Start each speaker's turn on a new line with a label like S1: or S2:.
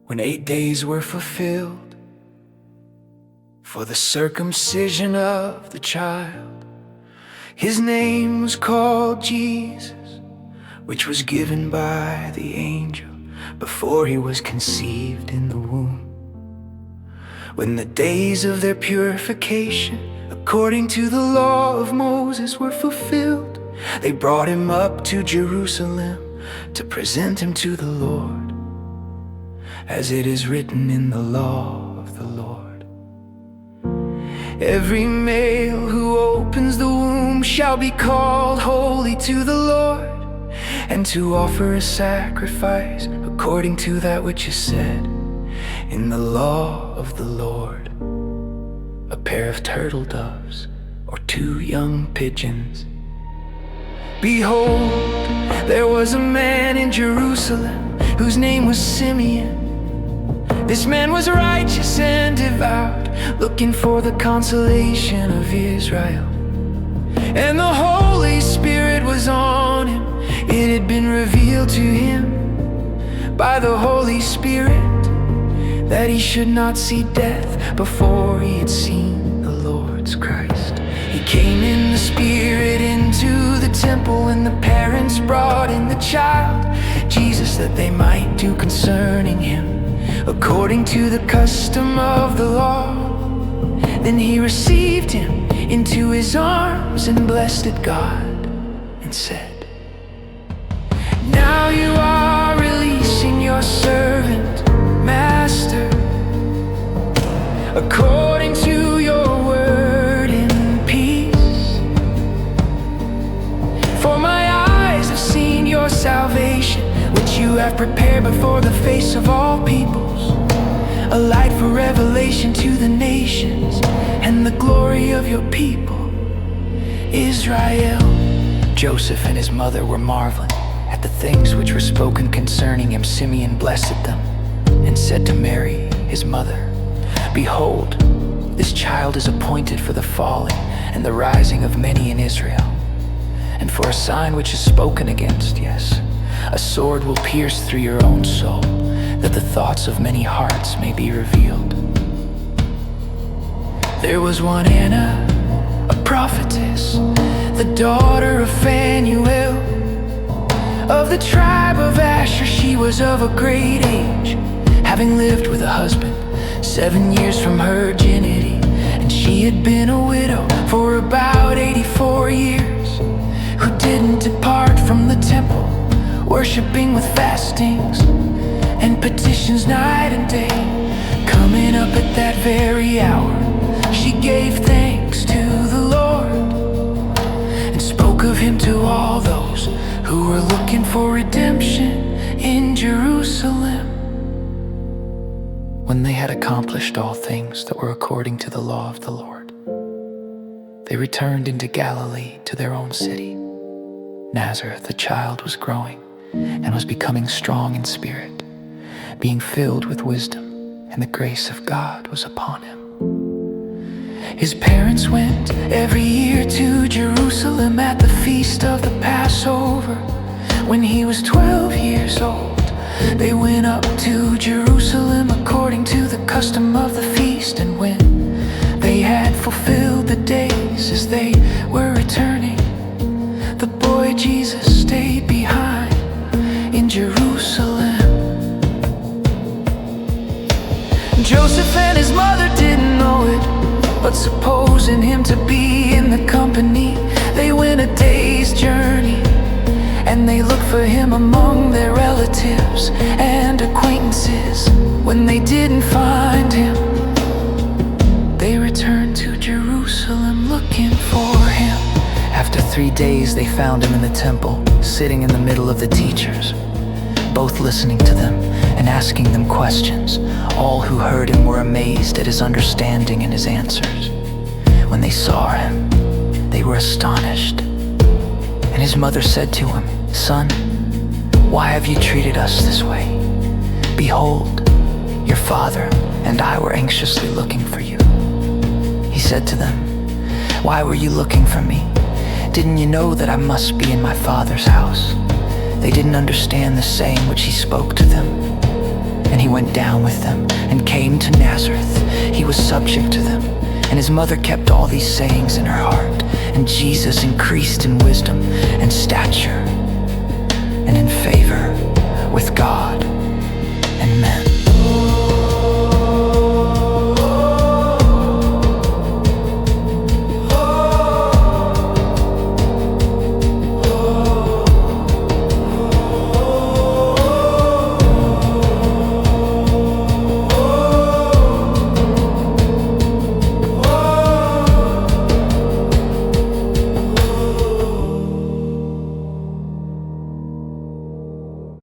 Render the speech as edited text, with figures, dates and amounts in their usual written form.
S1: When 8 days were fulfilled for the circumcision of the child, his name was called Jesus, which was given by the angel before he was conceived in the womb. When the days of their purification, according to the law of Moses, were fulfilled, they brought him up to Jerusalem to present him to the Lord, as it is written in the law of the Lord. Every male who opens the womb shall be called holy to the Lord, and to offer a sacrifice according to that which is said in the law of the Lord, a pair of turtledoves or 2 young pigeons. Behold, there was a man in Jerusalem whose name was Simeon. This man was righteous and devout, looking for the consolation of Israel. And the Holy Spirit was on him. It had been revealed to him by the Holy Spirit that he should not see death before he had seen the Lord's Christ. He came in the Spirit into the temple, and the parents brought in the child, Jesus, that they might do concerning him according to the custom of the law. Then he received him into his arms and blessed God and said, "Now you are releasing your servant, Master, according to your word in peace. For my eyes have seen your salvation, which you have prepared before the face of all peoples, a light for revelation to the nations, and the glory of your people, Israel." Joseph and his mother were marveling at the things which were spoken concerning him. Simeon blessed them and said to Mary, his mother, "Behold, this child is appointed for the falling and the rising of many in Israel, and for a sign which is spoken against, yes, a sword will pierce through your own soul, that the thoughts of many hearts may be revealed." There was one Anna, a prophetess, the daughter of Phanuel, of the tribe of Asher. She was of a great age, having lived with a husband 7 years from her virginity, and she had been a widow for about 84 years, who didn't depart from the temple, worshiping with fastings and petitions night and day. Coming up at that very hour, she gave thanks to the Lord and spoke of him to all those who were looking for redemption in Jerusalem. When they had accomplished all things that were according to the law of the Lord, they returned into Galilee to their own city. Nazareth, the child was growing and was becoming strong in spirit, being filled with wisdom, and the grace of God was upon him. His parents went every year to Jerusalem at the feast of the Passover. When he was 12 years old, they went up to Jerusalem according to the custom of the feast. And when they had fulfilled the days as they were returning, the boy Jesus stayed behind in Jerusalem. Joseph and his mother didn't know it, but supposing him to be in the company, they went a day's journey, and they looked for him among their relatives and acquaintances. When they didn't find him, they returned to Jerusalem looking for him. After 3 days they found him in the temple, sitting in the middle of the teachers, both listening to them and asking them questions. All who heard him were amazed at his understanding and his answers. When they saw him, they were astonished. And his mother said to him, "Son, why have you treated us this way? Behold, your father and I were anxiously looking for you." He said to them, "Why were you looking for me? Didn't you know that I must be in my Father's house?" They didn't understand the saying which he spoke to them. And he went down with them and came to Nazareth. He was subject to them, and his mother kept all these sayings in her heart. And Jesus increased in wisdom